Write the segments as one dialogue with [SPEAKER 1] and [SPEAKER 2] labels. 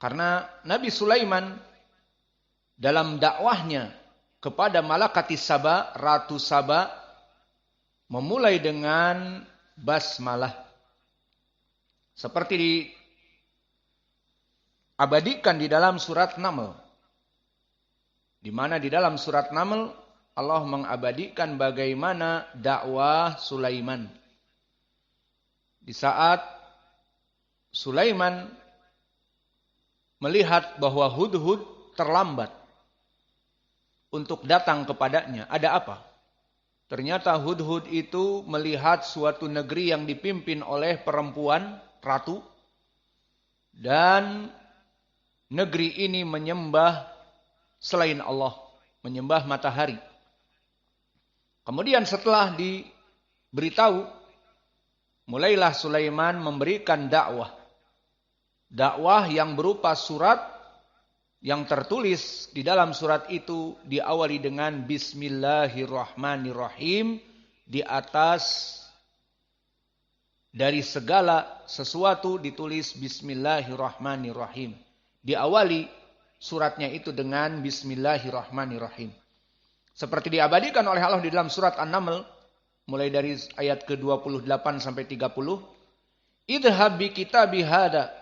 [SPEAKER 1] Karena Nabi Sulaiman dalam dakwahnya kepada Malakatis Saba, Ratu Saba, memulai dengan basmalah. Seperti diabadikan di dalam surat Naml. Di mana di dalam surat Naml Allah mengabadikan bagaimana dakwah Sulaiman. Di saat Sulaiman melihat bahwa Hudhud terlambat untuk datang kepadanya. Ada apa? Ternyata Hudhud itu melihat suatu negeri yang dipimpin oleh perempuan, ratu. Dan negeri ini menyembah selain Allah. Menyembah matahari. Kemudian setelah diberitahu, mulailah Sulaiman memberikan dakwah. Dakwah yang berupa surat yang tertulis di dalam surat itu diawali dengan Bismillahirrahmanirrahim. Di atas dari segala sesuatu ditulis Bismillahirrahmanirrahim. Diawali suratnya itu dengan Bismillahirrahmanirrahim. Seperti diabadikan oleh Allah di dalam surat An-Naml. Mulai dari ayat ke-28 sampai 30. Idhab bi kitabi hada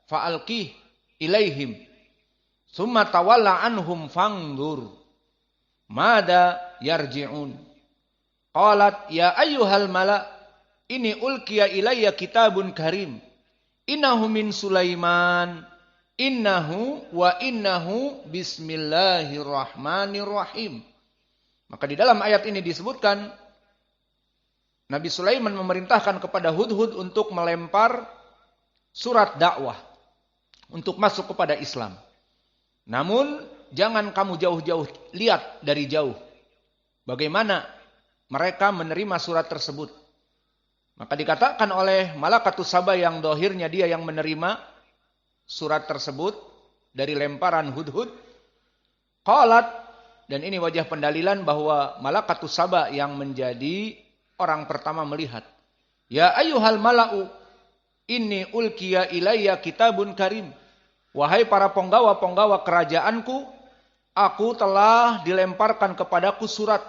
[SPEAKER 1] fa'alqih ilaihim. Summa tawalla anhum fangdur. Mada yarji'un. Qalat ya ayyuhal mala' ini ulkiya ilayya kitabun karim. Innahu min Sulaiman. Innahu bismillahirrahmanirrahim. Maka di dalam ayat ini disebutkan Nabi Sulaiman memerintahkan kepada Hudhud untuk melempar surat dakwah untuk masuk kepada Islam. Namun jangan kamu jauh-jauh, lihat dari jauh bagaimana mereka menerima surat tersebut. Maka dikatakan oleh Malakatus Saba yang dohirnya dia yang menerima surat tersebut dari lemparan Hudhud. Qalat, dan ini wajah pendalilan bahwa Malakatus Saba yang menjadi orang pertama melihat. Ya ayyuhal mala'u inni ulkiya ilayya kitabun karim. Wahai para penggawa-penggawa kerajaanku, aku telah dilemparkan kepadaku surat.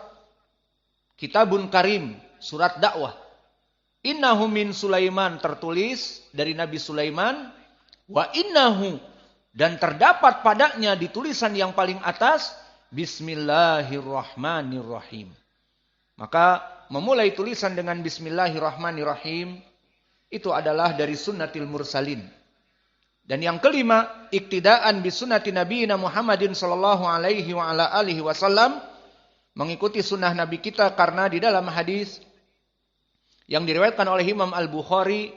[SPEAKER 1] Kitabun karim, surat dakwah. Innahu min Sulaiman, tertulis dari Nabi Sulaiman. Wa innahu, dan terdapat padanya di tulisan yang paling atas, Bismillahirrahmanirrahim. Maka memulai tulisan dengan Bismillahirrahmanirrahim itu adalah dari sunnatil mursalin. Dan yang kelima, iktidaan bisunnati nabiyina Muhammadin sallallahu alaihi wa ala alihi wasallam, mengikuti sunnah Nabi kita karena di dalam hadis yang diriwayatkan oleh Imam Al-Bukhari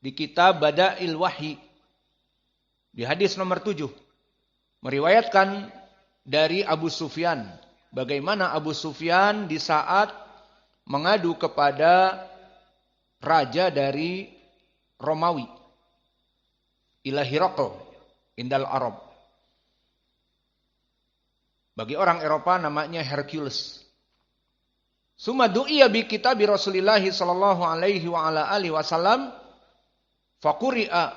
[SPEAKER 1] di kitab Bada'il Wahyi di hadis nomor 7 meriwayatkan dari Abu Sufyan, bagaimana Abu Sufyan di saat mengadu kepada raja dari Romawi, ila Hiraql indal Arab. Bagi orang Eropa namanya Hercules. Summa du'iya bi kitabi Rasulillah sallallahu alaihi wa ala alihi wasallam faquri'a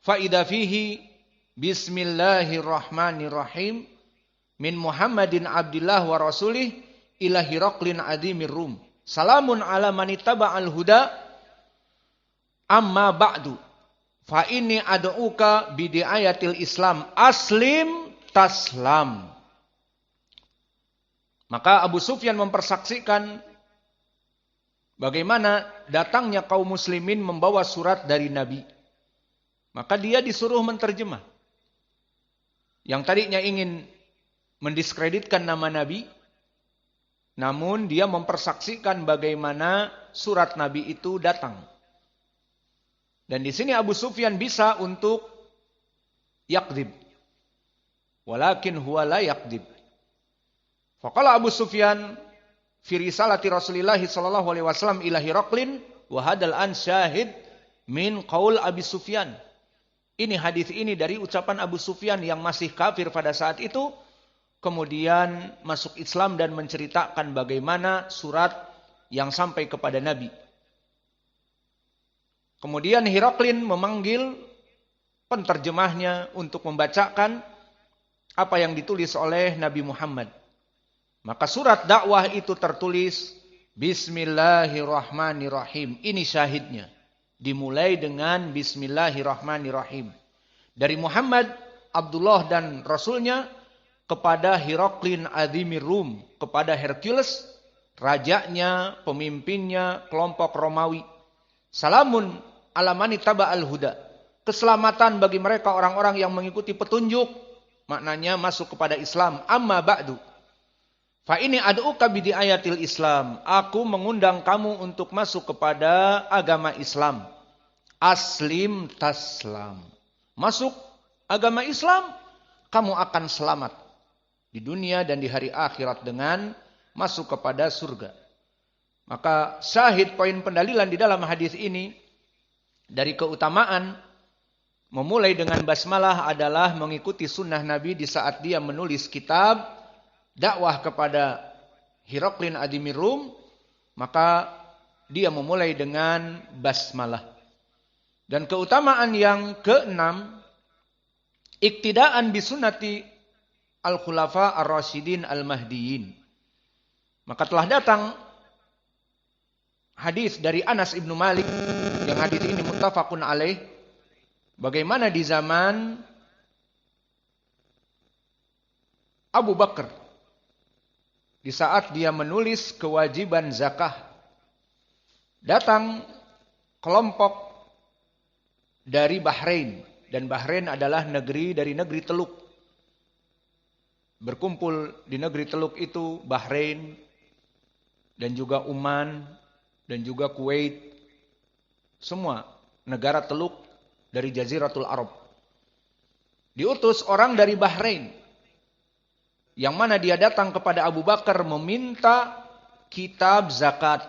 [SPEAKER 1] fa idza fihi Bismillahirrahmanirrahim min Muhammadin Abdillah wa Rasulih ila Hiraqlin adimir Rum. Salamun ala man ittaba'al huda amma ba'du. Fa inni ad'uka bidiayatil Islam aslim taslam. Maka Abu Sufyan mempersaksikan bagaimana datangnya kaum muslimin membawa surat dari Nabi. Maka dia disuruh menterjemah. Yang tadinya ingin mendiskreditkan nama Nabi, namun dia mempersaksikan bagaimana surat Nabi itu datang. Dan di sini Abu Sufyan bisa untuk yakdzib. Walakin huwa la yakdzib. Faqala Abu Sufyan fi risalati Rasulillah sallallahu alaihi wasallam ila Hiraqlin wa hadal an syahid min qaul Abi Sufyan. Ini hadis ini dari ucapan Abu Sufyan yang masih kafir pada saat itu, kemudian masuk Islam dan menceritakan bagaimana surat yang sampai kepada Nabi. Kemudian Hiraqlin memanggil penterjemahnya untuk membacakan apa yang ditulis oleh Nabi Muhammad. Maka surat dakwah itu tertulis Bismillahirrahmanirrahim. Ini syahidnya. Dimulai dengan Bismillahirrahmanirrahim. Dari Muhammad, Abdullah dan Rasulnya kepada Hiraklin Azimir Rum, kepada Hercules, rajanya, pemimpinnya, kelompok Romawi. Salamun ala mani taba'al huda. Keselamatan bagi mereka orang-orang yang mengikuti petunjuk. Maknanya masuk kepada Islam. Amma ba'du. Fa ini ad'uka bidi ayatil Islam. Aku mengundang kamu untuk masuk kepada agama Islam. Aslim taslam. Masuk agama Islam, kamu akan selamat di dunia dan di hari akhirat dengan masuk kepada surga. Maka syahid poin pendalilan di dalam hadis ini dari keutamaan memulai dengan basmalah adalah mengikuti sunnah Nabi di saat dia menulis kitab dakwah kepada Hiraklin Azimir Rum, maka dia memulai dengan basmalah. Dan keutamaan yang keenam, iktidaan bisunnati al-khulafa ar-rasyidin al-mahdiyin. Maka telah datang hadis dari Anas ibnu Malik, yang hadis ini muttafaqun alaih, bagaimana di zaman Abu Bakar, di saat dia menulis kewajiban zakah, datang kelompok dari Bahrain. Dan Bahrain adalah negeri dari negeri Teluk. Berkumpul di negeri Teluk itu Bahrain, dan juga Oman, dan juga Kuwait. Semua negara Teluk dari Jaziratul Arab. Diutus orang dari Bahrain, yang mana dia datang kepada Abu Bakar meminta kitab zakat.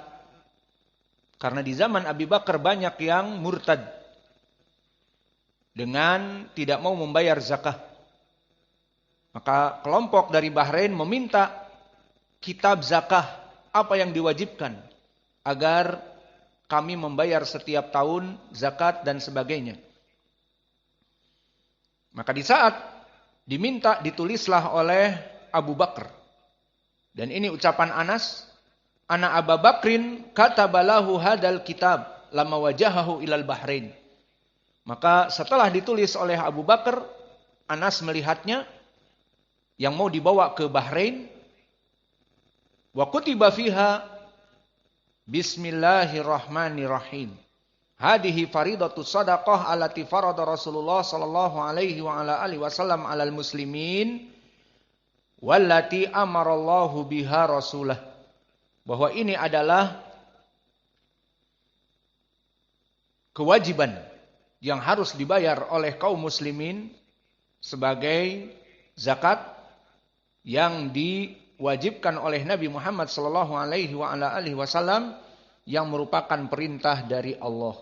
[SPEAKER 1] Karena di zaman Abu Bakar banyak yang murtad dengan tidak mau membayar zakah. Maka kelompok dari Bahrain meminta kitab zakah, apa yang diwajibkan agar kami membayar setiap tahun zakat dan sebagainya. Maka di saat diminta, ditulislah oleh Abu Bakar. Dan ini ucapan Anas, ana Abu Bakrin katabalahu hadal kitab lama wajahahu ilal Bahrain. Maka setelah ditulis oleh Abu Bakar, Anas melihatnya yang mau dibawa ke Bahrain. Wa kutiba fiha Bismillahirrahmanirrahim. Hadihi faridatu sadaqah allati farada Rasulullah sallallahu alaihi wa ala alihi wasallam alal muslimin wallati amarallahu biha rasulah. Bahwa ini adalah kewajiban yang harus dibayar oleh kaum muslimin sebagai zakat yang diwajibkan oleh Nabi Muhammad sallallahu alaihi wa ala alihi wasallam, yang merupakan perintah dari Allah.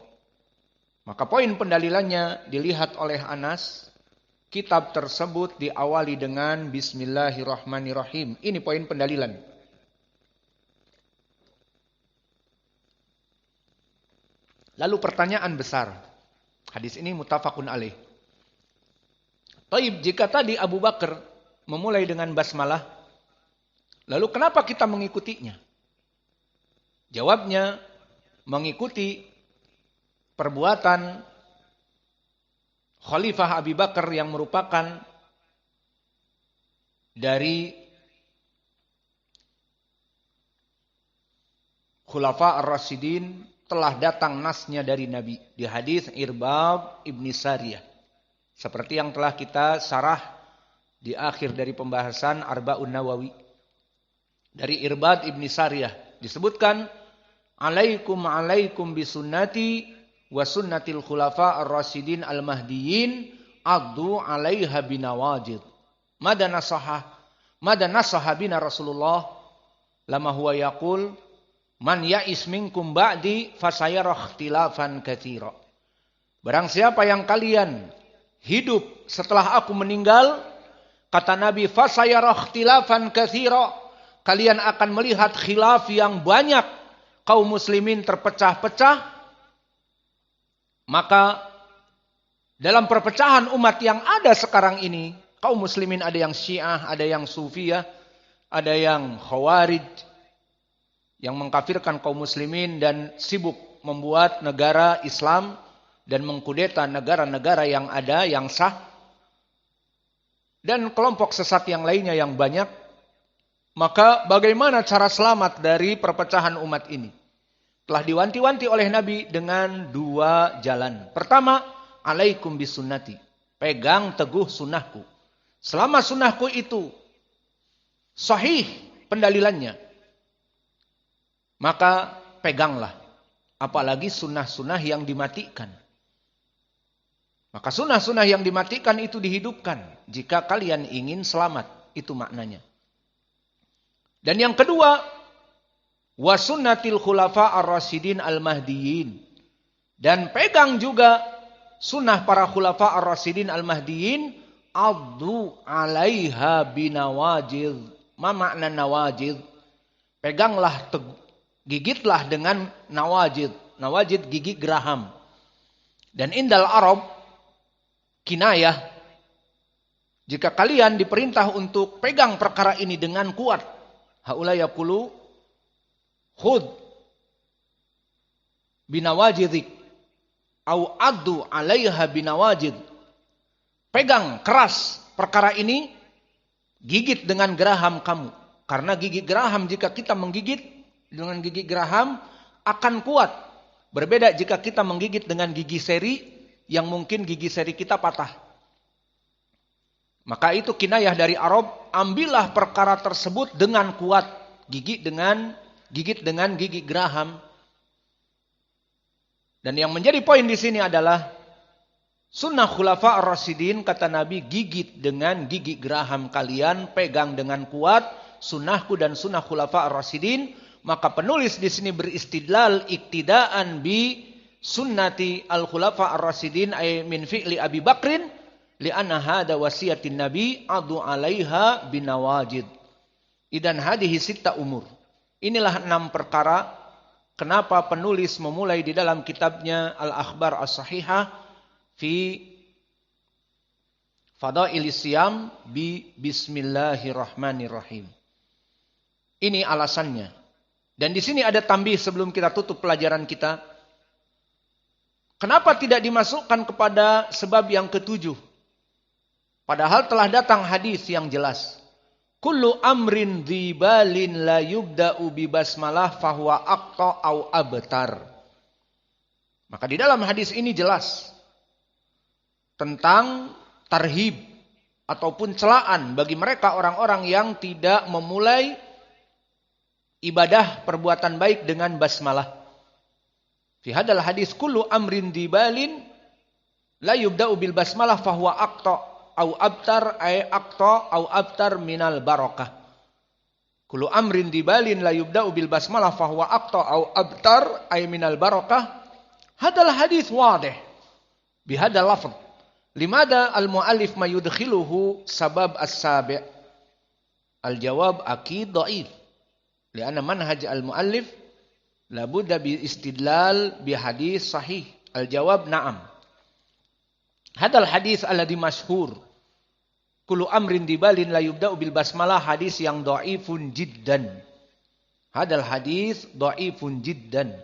[SPEAKER 1] Maka poin pendalilannya dilihat oleh Anas, kitab tersebut diawali dengan Bismillahirrahmanirrahim. Ini poin pendalilan. Lalu pertanyaan besar. Hadis ini muttafaqun alaih. Taib, jika tadi Abu Bakar memulai dengan basmalah, lalu kenapa kita mengikutinya? Jawabnya, mengikuti perbuatan Khalifah Abu Bakar yang merupakan dari Khulafa ar-Rasyidin, telah datang nasnya dari Nabi di hadis Irbad ibni Sariyah, seperti yang telah kita sarah di akhir dari pembahasan Arba'un Nawawi. Dari Irbad ibni Sariyah disebutkan, alaikum bisunnati wa sunnatil khulafa ar-rasyidin al-mahdiyyin addu 'alaiha binawajid. Mada nasaha bina Rasulullah lama huwa yaqul man ya'is minkum ba'di fasayara ikhtilafan katsira. Barang siapa yang kalian hidup setelah aku meninggal, kata Nabi, fasayara ikhtilafan katsira, kalian akan melihat khilaf yang banyak, kaum muslimin terpecah-pecah. Maka dalam perpecahan umat yang ada sekarang ini, kaum muslimin ada yang Syiah, ada yang Sufiyah, ada yang Khawarij, yang mengkafirkan kaum muslimin dan sibuk membuat negara Islam dan mengkudeta negara-negara yang ada, yang sah. Dan kelompok sesat yang lainnya yang banyak. Maka bagaimana cara selamat dari perpecahan umat ini? Telah diwanti-wanti oleh Nabi dengan dua jalan. Pertama, alaikum bisunnati. Pegang teguh sunnahku. Selama sunnahku itu sahih pendalilannya, maka peganglah. Apalagi sunnah-sunnah yang dimatikan. Maka sunnah-sunnah yang dimatikan itu dihidupkan. Jika kalian ingin selamat. Itu maknanya. Dan yang kedua, wa sunnatil khulafa ar-rasyidin al-mahdiyyin. Dan pegang juga sunnah para khulafa ar-rasyidin al-mahdiyyin, addu 'alaiha binawajid. Ma makna nawajid? Peganglah, gigitlah dengan nawajid. Nawajid gigi geraham. Dan indal Arab kinayah, jika kalian diperintah untuk pegang perkara ini dengan kuat, haula yaqulu khud binawajidik au addu 'alaiha binawajid. Pegang keras perkara ini, gigit dengan geraham kamu. Karena gigi geraham, jika kita menggigit dengan gigi geraham akan kuat. Berbeda jika kita menggigit dengan gigi seri, yang mungkin gigi seri kita patah. Maka itu kinayah dari Arab, ambillah perkara tersebut dengan kuat. Gigit dengan gigi geraham. Dan yang menjadi poin di sini adalah sunnah khulafa ar-rasyidin, kata Nabi, gigit dengan gigi geraham kalian, pegang dengan kuat sunnahku dan sunnah khulafa ar-rasyidin. Maka penulis di sini beristidlal iktidaan bi sunnati al-khulafa ar-rasyidin ay min fi'li Abi Bakrin li'anna hada wasiyatin Nabi adu 'alaiha binawajid. Idan hadihi sitta umur. Inilah 6 perkara kenapa penulis memulai di dalam kitabnya Al-Akhbar As-Sahihah fi Fadailis Siyam bi Bismillahirrahmanirrahim. Ini alasannya. Dan di sini ada tambih sebelum kita tutup pelajaran kita. Kenapa tidak dimasukkan kepada sebab yang ketujuh? Padahal telah datang hadis yang jelas. Kullu amrin dzibalin la yubda'u bi basmalah fahuwa aqta au abtar. Maka di dalam hadis ini jelas tentang tarhib ataupun celaan bagi mereka orang-orang yang tidak memulai ibadah perbuatan baik dengan basmalah. Fi hadal hadis kullu amrin dibalin la yubda'u bil basmalah fahuwa aqta au abtar ay aqta au abtar minal barakah. Kullu amrin dibalin la yubda'u bil basmalah fahuwa aqta au abtar ay minal barakah. Hadal hadis wadih bi hadal lafz. Limada al-muallif mayudkhiluhu sabab as-sabi'? Al-jawab akid dhaif. Lianna manhaj al-muallif labudda bi istidlal bi hadis sahih. Al-jawab na'am. Hadal hadis alladhi masyhur. Kullu amrin dibalin la yubda'u bil basmalah, hadis yang dhaifun jiddan. Hadal hadis dhaifun jiddan.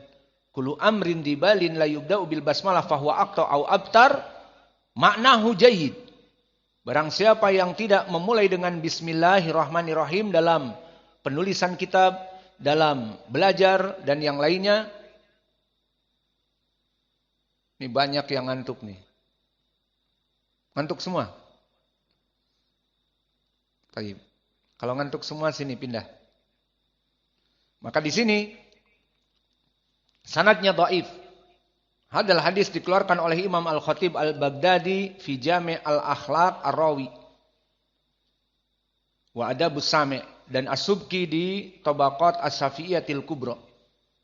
[SPEAKER 1] Kullu amrin dibalin la yubda'u bil basmalah fahuwa aqta au abtar. Maknahu jayyid. Barang siapa yang tidak memulai dengan bismillahirrahmanirrahim dalam penulisan kitab, dalam belajar dan yang lainnya. Ini banyak yang ngantuk nih. Ngantuk semua? Baik. Kalau ngantuk semua sini pindah. Maka di sini sanadnya dhaif. Hadal hadis dikeluarkan oleh Imam Al-Khatib Al-Baghdadi fi Jami' Al-Akhlaq Ar-Rawi wa Adabus Sami', dan As-Subki di Tabaqat As-Safiyatil Kubra,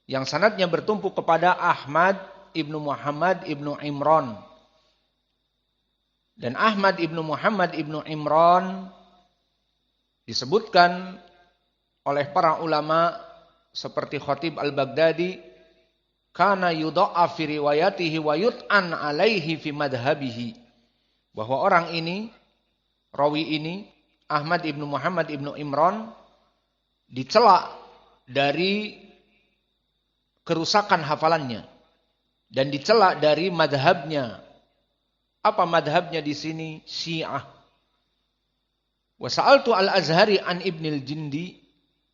[SPEAKER 1] yang sanadnya bertumpu kepada Ahmad ibnu Muhammad ibnu Imran. Dan Ahmad ibnu Muhammad ibnu Imran disebutkan oleh para ulama seperti Khatib Al-Baghdadi, kana yudha'af fi riwayatihi wa yut'an alaihi fi madhhabihi. bahwa orang ini, rawi ini, Ahmad ibnu Muhammad ibnu Imran, dicela dari kerusakan hafalannya dan dicela dari madhabnya. Apa madhabnya di sini? Syiah. Wa sa'altu al-Azhari an Ibnul Jindi,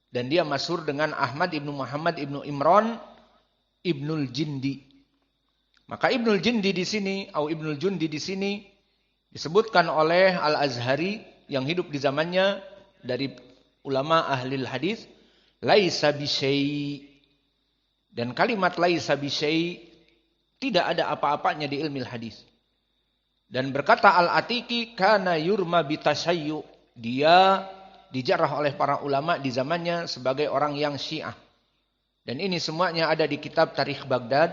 [SPEAKER 1] dan dia masyhur dengan Ahmad ibnu Muhammad ibnu Imran Ibnul Jindi. Maka Ibnul Jindi di sini atau Ibnul Jundi di sini disebutkan oleh Al-Azhari yang hidup di zamannya dari ulama ahli hadis, laisa bisyai. Dan kalimat laisa bisyai tidak ada apa-apanya di ilmu hadis. Dan berkata Al-Atiki, kana yurma bitasayyu. Dia dijarah oleh para ulama di zamannya sebagai orang yang Syiah. Dan ini semuanya ada di kitab Tarikh Baghdad,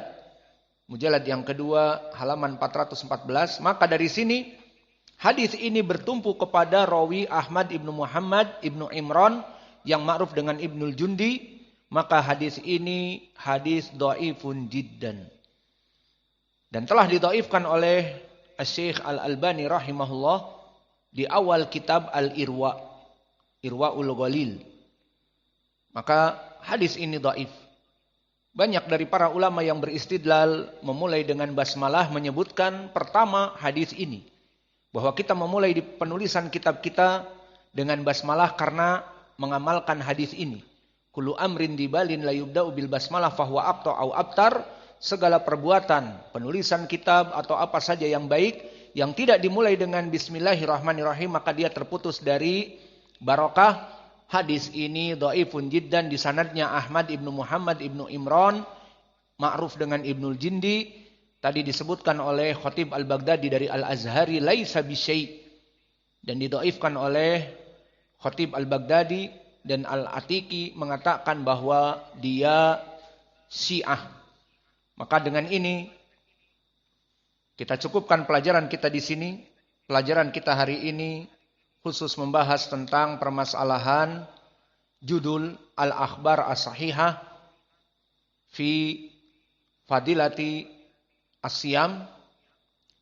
[SPEAKER 1] mujalad yang kedua, halaman 414. Maka dari sini, hadis ini bertumpu kepada rawi Ahmad ibnu Muhammad ibnu Imran yang ma'ruf dengan Ibnul Jundi. Maka hadis ini hadis dhaifun jiddan. Dan telah didhaifkan oleh Syekh Al-Albani rahimahullah di awal kitab Al-Irwa, Irwaul Ghalil. Maka hadis ini dhaif. Banyak dari para ulama yang beristidlal memulai dengan basmalah menyebutkan pertama hadis ini, bahwa kita memulai di penulisan kitab kita dengan basmalah karena mengamalkan hadis ini. Kullu amrin dibalin la yubda'u bil basmalah fahuwa abta au abtar. Segala perbuatan, penulisan kitab atau apa saja yang baik yang tidak dimulai dengan bismillahirrahmanirrahim, maka dia terputus dari barokah. Hadis ini dhaifun jiddan, di sanadnya Ahmad ibnu Muhammad ibnu Imran, ma'ruf dengan Ibnul Jindi. Tadi disebutkan oleh Khatib Al-Baghdadi dari Al-Azhari, laisa bisyai. Dan didhaifkan oleh Khatib Al-Baghdadi, dan Al-Atiki mengatakan bahwa dia Syiah. Maka dengan ini kita cukupkan pelajaran kita di sini. Pelajaran kita hari ini khusus membahas tentang permasalahan judul Al-Akhbar As-Sahihah fi Fadilati As-Siyam,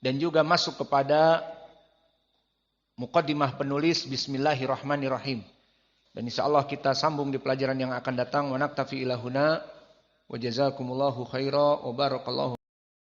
[SPEAKER 1] dan juga masuk kepada muqaddimah penulis Bismillahirrahmanirrahim. Dan insyaallah kita sambung di pelajaran yang akan datang. Wa naktafi ila huna wa jazakumullahu khaira wa barakallahu